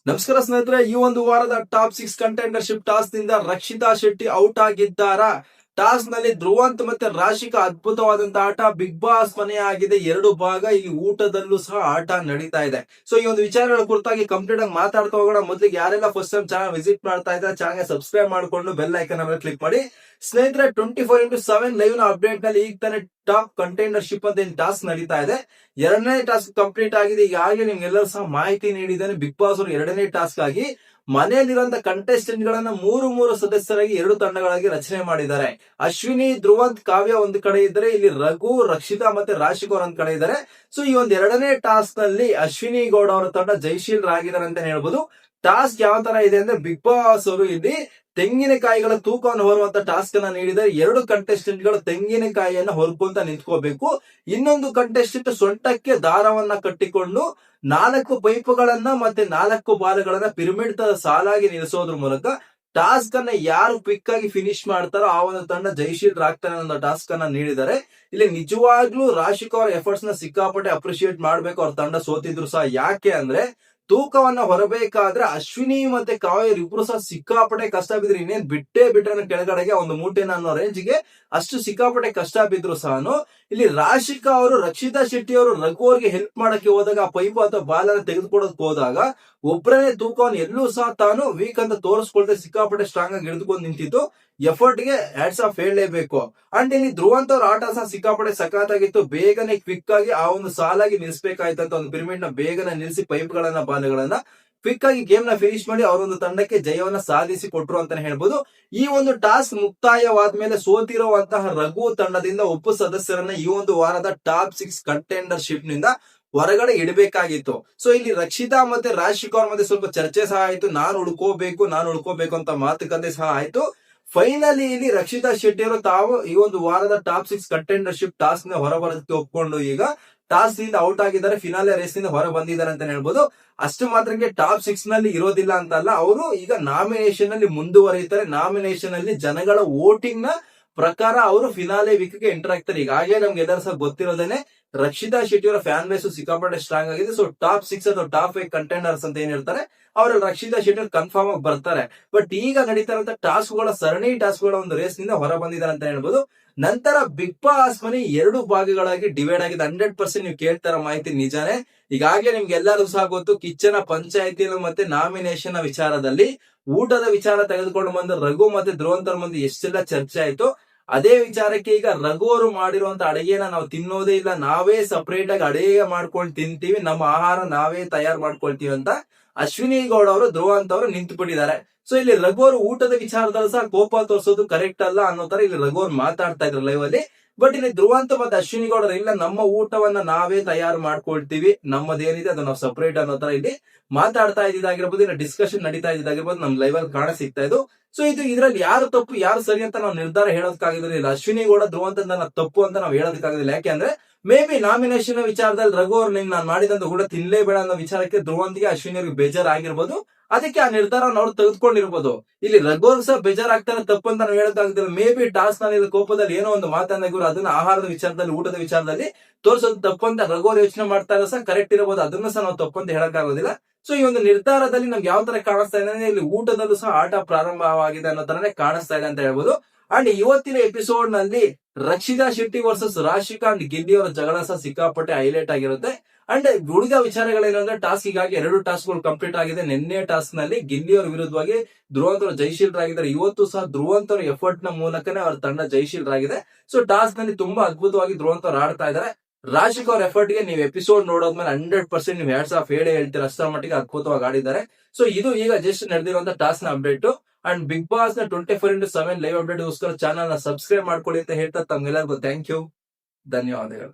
ನಮಸ್ಕಾರ ಸ್ನೇಹಿತರೆ, ಈ ಒಂದು ವಾರದ ಟಾಪ್ 6 ಕಂಟೆಂಡರ್ಶಿಪ್ ಟಾಸ್ ನಿಂದ ರಕ್ಷಿತಾ ಶೆಟ್ಟಿ ಔಟ್ ಆಗಿದ್ದಾರಾ? ಟಾಸ್ ನಲ್ಲಿ ಧ್ರುವಂತ್ ಮತ್ತೆ ರಾಶಿಕಾ ಅದ್ಭುತವಾದಂತಹ ಆಟ. ಬಿಗ್ ಬಾಸ್ ಮನೆ ಆಗಿದೆ 2 ಭಾಗ. ಇಲ್ಲಿ ಊಟದಲ್ಲೂ ಸಹ ಆಟ ನಡೀತಾ ಇದೆ. ಸೊ ಈ ಒಂದು ವಿಚಾರಗಳ ಕುರಿತಾಗಿ ಕಂಪ್ಲೀಟ್ ಆಗಿ ಮಾತಾಡ್ತಾ ಹೋಗೋಣ. ಮೊದಲಿಗೆ ಯಾರೆಲ್ಲ ಫಸ್ಟ್ ಟೈಮ್ ಚಾನಲ್ ವಿಸಿಟ್ ಮಾಡ್ತಾ ಇದ್ದಾರೆ, ಚಾನಲ್ ಸಬ್ಸ್ಕ್ರೈಬ್ ಮಾಡ್ಕೊಂಡು ಬೆಲ್ ಐಕನ್ ಮೇಲೆ ಕ್ಲಿಕ್ ಮಾಡಿ. ಸ್ನೇಹಿತರೆ, 24x7 ಲೈವ್ ನ ಅಪ್ಡೇಟ್ ನಲ್ಲಿ ಈಗ ತಾನೇ ಟಾಪ್ ಕಂಟೆಂಡರ್ಶಿಪ್ ಅಂತ ಟಾಸ್ಕ್ ನಡೀತಾ ಇದೆ. ಎರಡನೇ ಟಾಸ್ಕ್ ಕಂಪ್ಲೀಟ್ ಆಗಿದೆ. ಈಗಾಗಲೇ ನಿಮ್ಗೆಲ್ಲರೂ ಸಹ ಮಾಹಿತಿ ನೀಡಿದ್ದಾನೆ. ಬಿಗ್ ಬಾಸ್ ಅವರು ಎರಡನೇ ಟಾಸ್ಕ್ ಆಗಿ ಮನೆಯಲ್ಲಿರುವಂತಹ ಕಂಟೆಸ್ಟೆಂಟ್ ಗಳನ್ನ ಮೂರು ಸದಸ್ಯರಾಗಿ 2 ತಂಡಗಳಾಗಿ ರಚನೆ ಮಾಡಿದ್ದಾರೆ. ಅಶ್ವಿನಿ, ಧ್ರುವಂತ್, ಕಾವ್ಯ ಒಂದು ಕಡೆ ಇದ್ದಾರೆ. ಇಲ್ಲಿ ರಘು, ರಕ್ಷಿತಾ ಮತ್ತೆ ರಾಶಿಕ್ ಅವ್ರ ಒಂದ್ ಕಡೆ ಇದ್ದಾರೆ. ಸೊ ಈ ಒಂದು ಎರಡನೇ ಟಾಸ್ಕ್ ನಲ್ಲಿ ಅಶ್ವಿನಿ ಗೌಡ ಅವರ ತಂಡ ಜಯಶೀಲರಾಗಿದ್ದಾರೆ ಅಂತ ಹೇಳ್ಬೋದು. ಟಾಸ್ಕ್ ಯಾವ ತರ ಇದೆ ಅಂದ್ರೆ, ಬಿಗ್ ಬಾಸ್ ಅವರು ಇಲ್ಲಿ ತೆಂಗಿನಕಾಯಿಗಳ ತೂಕವನ್ನು ಹೊರುವಂತ ಟಾಸ್ಕ್ ಅನ್ನ ನೀಡಿದರೆ 2 ಕಂಟೆಸ್ಟೆಂಟ್ ಗಳು ತೆಂಗಿನಕಾಯಿಯನ್ನ ಹೊರ್ಕೊಂತ ನಿಂತ್ಕೋಬೇಕು. ಇನ್ನೊಂದು ಕಂಟೆಸ್ಟೆಂಟ್ ಸೊಂಟಕ್ಕೆ ದಾರವನ್ನ ಕಟ್ಟಿಕೊಂಡು 4 ಪೈಪುಗಳನ್ನ ಮತ್ತೆ 4 ಬಾಲ್ಗಳನ್ನ ಪಿರಮಿಡ್ ತರ ಸಾಲಾಗಿ ನಿಲ್ಲಿಸೋದ್ರ ಮೂಲಕ ಟಾಸ್ಕ್ ಅನ್ನ ಯಾರು ಕ್ವಿಕ್ ಆಗಿ ಫಿನಿಶ್ ಮಾಡ್ತಾರೋ ಆ ಒಂದು ತಂಡ ಜಯಶೀಲರಾಗ್ತಾನೆ ಅನ್ನೋ ಟಾಸ್ಕ್ ಅನ್ನ ನೀಡಿದ್ದಾರೆ. ಇಲ್ಲಿ ನಿಜವಾಗ್ಲೂ ರಾಶಿಕ್ ಅವರ ಎಫರ್ಟ್ಸ್ ನ ಸಿಕ್ಕಾಪಟ್ಟೆ ಅಪ್ರಿಶಿಯೇಟ್ ಮಾಡ್ಬೇಕು. ಅವ್ರ ತಂಡ ಸೋತಿದ್ರು ಸಹ. ಯಾಕೆ ಅಂದ್ರೆ, ತೂಕವನ್ನ ಹೊರಬೇಕಾದ್ರೆ ಅಶ್ವಿನಿ ಮತ್ತೆ ಕಾವ್ಯ ಇಬ್ರು ಸಹ ಸಿಕ್ಕಾಪಟ್ಟೆ ಕಷ್ಟ ಬಿದ್ರು. ಇನ್ನೇನ್ ಬಿಟ್ರೆ ಕೆಳಗಡೆಗೆ ಒಂದು ಮೂಟೆನ ಅನ್ನೋ ರೇಂಜ್ಗೆ ಅಷ್ಟು ಸಿಕ್ಕಾಪಟ್ಟೆ ಕಷ್ಟ ಬಿದ್ರು ಸಹ ಇಲ್ಲಿ ರಾಶಿಕಾ ಅವರು ರಕ್ಷಿತಾ ಶೆಟ್ಟಿ ಅವರು ರಘು ಅವ್ರಿಗೆ ಹೆಲ್ಪ್ ಮಾಡಕ್ಕೆ ಹೋದಾಗ ಆ ಪೈಪ್ ಅಥವಾ ಬಾಲ್ ಅನ್ನ ತೆಗೆದುಕೊಡೋಕೆ ಹೋದಾಗ ಒಬ್ಬರೇ ತೂಕವನ್ನು ಎಲ್ಲೂ ಸಹ ತಾನು ವೀಕ್ ಅಂತ ತೋರಿಸ್ಕೊಳ್ದೆ ಸಿಕ್ಕಾಪಟ್ಟೆ ಸ್ಟ್ರಾಂಗ್ ಆಗಿ ಹಿಡಿದುಕೊಂಡು ನಿಂತಿತ್ತು. ಎಫರ್ಟ್ ಗೆ ಹ್ಯಾಟ್ಸ್ ಆಫ್ ಹೇಳಲೇಬೇಕು. ಅಂಡ್ ಇಲ್ಲಿ ಧ್ರುವಂತ್ ಅವ್ರ ಆಟ ಸಹ ಸಿಕ್ಕಾಪಟ್ಟೆ ಸಖತ್ತಾಗಿತ್ತು. ಬೇಗನೆ ಕ್ವಿಕ್ ಆಗಿ ಆ ಒಂದು ಸಾಲಾಗಿ ನಿಲ್ಸ್ಬೇಕಾಯ್ತಂತ ಒಂದು ಪಿರಮಿಡ್ ನ ಬೇಗನೆ ನಿಲ್ಲಿಸಿ ಪೈಪ್ ಗಳನ್ನ ಬಾಲ್ಗಳನ್ನ ಕ್ವಿಕ್ ಆಗಿ ಗೇಮ್ ನ ಫಿನಿಶ್ ಮಾಡಿ ಅವರೊಂದು ತಂಡಕ್ಕೆ ಜಯವನ್ನ ಸಾಧಿಸಿ ಕೊಟ್ರು ಅಂತಾನೆ ಹೇಳ್ಬೋದು. ಈ ಒಂದು ಟಾಸ್ಕ್ ಮುಕ್ತಾಯವಾದ ಮೇಲೆ ಸೋತಿರುವಂತಹ ರಘು ತಂಡದಿಂದ ಒಬ್ಬ ಸದಸ್ಯರನ್ನ ಈ ಒಂದು ವಾರದ ಟಾಪ್ 6 ಕಂಟೆಂಡರ್ಶಿಪ್ ನಿಂದ ಹೊರಗಡೆ ಇಡಬೇಕಾಗಿತ್ತು. ಸೊ ಇಲ್ಲಿ ರಕ್ಷಿತಾ ಮತ್ತೆ ರಾಶಿಕ್ ಅವ್ರ ಮಧ್ಯೆ ಸ್ವಲ್ಪ ಚರ್ಚೆ ಸಹ ಆಯ್ತು. ನಾನು ಉಳ್ಕೋಬೇಕು ಅಂತ ಮಾತುಕತೆ ಸಹ ಆಯ್ತು. ಫೈನಲಿ ಇಲ್ಲಿ ರಕ್ಷಿತಾ ಶೆಟ್ಟಿ ಅವರು ತಾವು ಈ ಒಂದು ವಾರದ ಟಾಪ್ 6 ಕಂಟೆಂಡರ್ಶಿಪ್ ಟಾಸ್ಕ್ ನ ಹೊರಬರೋದಕ್ಕೆ ಒಪ್ಕೊಂಡು ಈಗ ಟಾಸ್ಕ್ ನಿಂದ ಔಟ್ ಆಗಿದ್ದಾರೆ. ಫಿನಾಲೆ ರೇಸ್ ನಿಂದ ಹೊರ ಬಂದಿದ್ದಾರೆ ಅಂತ ಹೇಳ್ಬೋದು. ಅಷ್ಟು ಮಾತ್ರಕ್ಕೆ ಟಾಪ್ 6 ನಲ್ಲಿ ಇರೋದಿಲ್ಲ ಅಂತಲ್ಲ, ಅವರು ಈಗ ನಾಮಿನೇಷನ್ ಅಲ್ಲಿ ಮುಂದುವರಿಯುತ್ತಾರೆ. ನಾಮಿನೇಷನ್ ಅಲ್ಲಿ ಜನಗಳ ವೋಟಿಂಗ್ ನ ಪ್ರಕಾರ ಅವರು ಫಿನಾಲೆ ವೀಕ್ ಗೆ ಎಂಟರ್ ಆಗ್ತಾರೆ. ಈಗಾಗಲೇ ನಮ್ಗೆ ಎಲ್ಲರೂ ಸಹ ಗೊತ್ತಿರೋದೇನೆ, ರಕ್ಷಿತಾ ಶೆಟ್ಟಿ ಅವರ ಫ್ಯಾನ್ ಬೇಸ್ ಸಿಕ್ಕಾಪಟ್ಟೆ ಸ್ಟ್ರಾಂಗ್ ಆಗಿದೆ. ಸೊ ಟಾಪ್ 6 ಅಥವಾ ಟಾಪ್ 5 ಕಂಟೆಂಡರ್ಸ್ ಅಂತ ಏನಿರ್ತಾರೆ ಅವರಲ್ಲಿ ರಕ್ಷಿತಾ ಶೆಟ್ಟಿ ಕನ್ಫರ್ಮ್ ಆಗಿ ಬರ್ತಾರೆ. ಬಟ್ ಈಗ ನಡೀತಾ ಇರುವಂತ ಟಾಸ್ಕ್ ಗಳ ಸರಣಿ ಟಾಸ್ಕ್ ಗಳ ಒಂದು ರೇಸ್ ನಿಂದ ಹೊರ ಬಂದಿದ್ದಾರೆ ಅಂತ ಹೇಳ್ಬೋದು. ನಂತರ ಬಿಗ್ ಬಾಸ್ ಮನಿ 2 ಭಾಗಗಳಾಗಿ ಡಿವೈಡ್ ಆಗಿದೆ. 100% ನೀವು ಕೇಳ್ತಾರ ಮಾಹಿತಿ ನಿಜಾನೇ. ಈಗಾಗಲೇ ನಿಮ್ಗೆ ಎಲ್ಲರೂ ಸಹ ಗೊತ್ತು, ಕಿಚ್ಚನ ಪಂಚಾಯತಿ ಮತ್ತೆ ನಾಮಿನೇಷನ್ ವಿಚಾರದಲ್ಲಿ ಊಟದ ವಿಚಾರ ತೆಗೆದುಕೊಂಡು ಬಂದ ರಘು ಮತ್ತೆ ಧ್ರುವಂತರ ಮಂದಿ ಎಷ್ಟೆಲ್ಲ ಚರ್ಚೆ ಆಯ್ತು. ಅದೇ ವಿಚಾರಕ್ಕೆ ಈಗ ರಘು ಅವರು ಮಾಡಿರುವಂತ ಅಡಿಗೆನ ನಾವು ತಿನ್ನೋದೇ ಇಲ್ಲ, ನಾವೇ ಸಪರೇಟ್ ಆಗಿ ಅಡಿಗೆ ಮಾಡ್ಕೊಂಡು ತಿಂತೀವಿ, ನಮ್ಮ ಆಹಾರ ನಾವೇ ತಯಾರು ಮಾಡ್ಕೊಳ್ತೀವಿ ಅಂತ ಅಶ್ವಿನಿ ಗೌಡ ಅವರು ಧ್ರುವಂತ್ ಅವರು ನಿಂತು ಬಿಟ್ಟಿದ್ದಾರೆ. ಸೊ ಇಲ್ಲಿ ರಘು ಅವರು ಊಟದ ವಿಚಾರದಲ್ಲಿ ಸಹ ಕೋಪ ತೋರಿಸೋದು ಕರೆಕ್ಟ್ ಅಲ್ಲ ಅನ್ನೋ ತರ ಇಲ್ಲಿ ರಘು ಅವರು ಮಾತಾಡ್ತಾ ಇದ್ರು ಲೈವ್ ಅಲ್ಲಿ. ಬಟ್ ಇಲ್ಲಿ ಧ್ರುವಂತ್ ಮತ್ತೆ ಅಶ್ವಿನಿ ಗೌಡರು ಇಲ್ಲ, ನಮ್ಮ ಊಟವನ್ನ ನಾವೇ ತಯಾರು ಮಾಡ್ಕೊಳ್ತೀವಿ, ನಮ್ಮದೇನಿದೆ ಅದು ನಾವು ಸಪರೇಟ್ ಅನ್ನೋ ತರ ಇಲ್ಲಿ ಮಾತಾಡ್ತಾ ಇದ್ದಿದ್ದಾಗಿರ್ಬೋದು, ಇಲ್ಲ ಡಿಸ್ಕಷನ್ ನಡೀತಾ ಇದ್ದಿದ್ದಾಗಿರ್ಬೋದು ನಮ್ ಲೈವ್ ಅಲ್ಲಿ ಕಾಣ ಸಿಗ್ತಾ ಇದ್ದು. ಸೊ ಇದ್ರಲ್ಲಿ ಯಾರು ತಪ್ಪು ಯಾರು ಸರಿ ಅಂತ ನಾವು ನಿರ್ಧಾರ ಹೇಳೋದಕ್ಕಾಗಿರೋದಿಲ್ಲ. ಅಶ್ವಿನಿ ಗೌಡ ಧ್ರುವಂತ್ ತಪ್ಪು ಅಂತ ನಾವು ಹೇಳೋದಕ್ಕಾಗೋದಿಲ್ಲ. ಯಾಕೆಂದ್ರೆ ಮೇ ಬಿ ನಾಮಿನೇಷನ್ ವಿಚಾರದಲ್ಲಿ ರಘು ಅವ್ರು ನಾನು ಮಾಡಿದಂತ ಕೂಡ ತಿನ್ಲೇಬೇಡ ಅನ್ನೋ ವಿಚಾರಕ್ಕೆ ಧ್ರುವಂತ್ಗೆ ಅಶ್ವಿನಿ ಅವ್ರಿಗೆ ಬೇಜಾರಾಗಿರ್ಬೋದು. ಅದಕ್ಕೆ ಆ ನಿರ್ಧಾರ ಅವ್ರು ತೆಗೆದುಕೊಂಡಿರ್ಬೋದು. ಇಲ್ಲಿ ರಘು ಸಹ ಬೇಜಾರಾಗ್ತಾರೆ, ತಪ್ಪು ಅಂತ ನಾವು ಹೇಳೋಕ್ಕಾಗ್ತಿಲ್ಲ. ಮೇ ಬಿ ಟಾಸ್ಕ್ ನಲ್ಲಿ ಕೋಪದಲ್ಲಿ ಏನೋ ಒಂದು ಮಾತನಾಗಿರು, ಅದನ್ನ ಆಹಾರದ ವಿಚಾರದಲ್ಲಿ ಊಟದ ವಿಚಾರದಲ್ಲಿ ತೋರಿಸೋದು ತಪ್ಪು ಅಂತ ರಘು ಯೋಚನೆ ಮಾಡ್ತಾ ಇರೋ ಸಹ ಕರೆಕ್ಟ್ ಇರಬಹುದು. ಅದನ್ನು ಸಹ ನಾವು ತಪ್ಪು ಅಂತ ಹೇಳಕ್ಕಾಗೋದಿಲ್ಲ. ಸೊ ಈ ಒಂದು ನಿರ್ಧಾರದಲ್ಲಿ ನಮ್ಗೆ ಯಾವ ತರ ಕಾಣಿಸ್ತಾ ಇದೆ ಅಂದ್ರೆ, ಇಲ್ಲಿ ಊಟದಲ್ಲೂ ಸಹ ಆಟ ಪ್ರಾರಂಭವಾಗಿದೆ ಅನ್ನೋ ತರನೇ ಕಾಣಿಸ್ತಾ ಇದೆ ಅಂತ ಹೇಳ್ಬೋದು. ಅಂಡ್ ಇವತ್ತಿನ ಎಪಿಸೋಡ್ ನಲ್ಲಿ ರಕ್ಷಿತಾ ಶೆಟ್ಟಿ ವರ್ಸಸ್ ರಾಶಿಕಾ ಅಂಡ್ ಗಿಲ್ಲಿ ಅವರ ಜಗಳ ಸಹ ಸಿಕ್ಕಾಪಟ್ಟೆ ಹೈಲೈಟ್ ಆಗಿರುತ್ತೆ. ಅಂಡ್ ಉಳಿದ ವಿಚಾರಗಳೇನು ಅಂದ್ರೆ, ಟಾಸ್ಕ್ ಈಗಾಗಿ 2 ಟಾಸ್ಕ್ ಗಳು ಕಂಪ್ಲೀಟ್ ಆಗಿದೆ. ನಿನ್ನೆ ಟಾಸ್ಕ್ ನಲ್ಲಿ ಗಿಲ್ಲಿ ಅವರ ವಿರುದ್ಧವಾಗಿ ಧ್ರುವಂತ್ ಅವರು ಜಯಶೀಲರಾಗಿದ್ದಾರೆ. ಇವತ್ತು ಸಹ ಧ್ರುವಂತ್ ಅವರ ಎಫರ್ಟ್ ನ ಮೂಲಕನೇ ಅವರ ತಂಡ ಜಯಶೀಲರಾಗಿದೆ. ಸೊ ಟಾಸ್ಕ್ ನಲ್ಲಿ ತುಂಬಾ ಅದ್ಭುತವಾಗಿ ಧ್ರುವಂತ್ ಅವರು ಆಡ್ತಾ ಇದ್ದಾರೆ. ರಾಶಿಕ್ ಅವ್ರ ಎಫರ್ಟ್ ಗೆ ನೀವು ಎಪಿಸೋಡ್ ನೋಡೋದ್ಮೇಲೆ 100% ನೀವು ಹ್ಯಾಟ್ಸ್ ಆಫ್ ಹೇಳ್ತೀರಾ. ಅಷ್ಟರ ಮಟ್ಟಿಗೆ ಅದ್ಭುತವಾಗಿ ಆಡಿದ್ದಾರೆ. ಸೊ ಇದು ಈಗ ಜಸ್ಟ್ ನಡೆದಿರುವಂತ ಟಾಸ್ಕ್ ನ ಅಪ್ಡೇಟ್. ಅಂಡ್ ಬಿಗ್ ಬಾಸ್ ನ 24x7 ಲೈವ್ ಅಪ್ಡೇಟ್ ಗೋಸ್ಕರ ಚಾನಲ್ ನ ಸಬ್ಸ್ಕ್ರೈಬ್ ಮಾಡ್ಕೊಳ್ಳಿ ಅಂತ ಹೇಳ್ತಾ ತಮ್ಗೆಲ್ಲರಿಗೂ ಥ್ಯಾಂಕ್ ಯು, ಧನ್ಯವಾದಗಳು.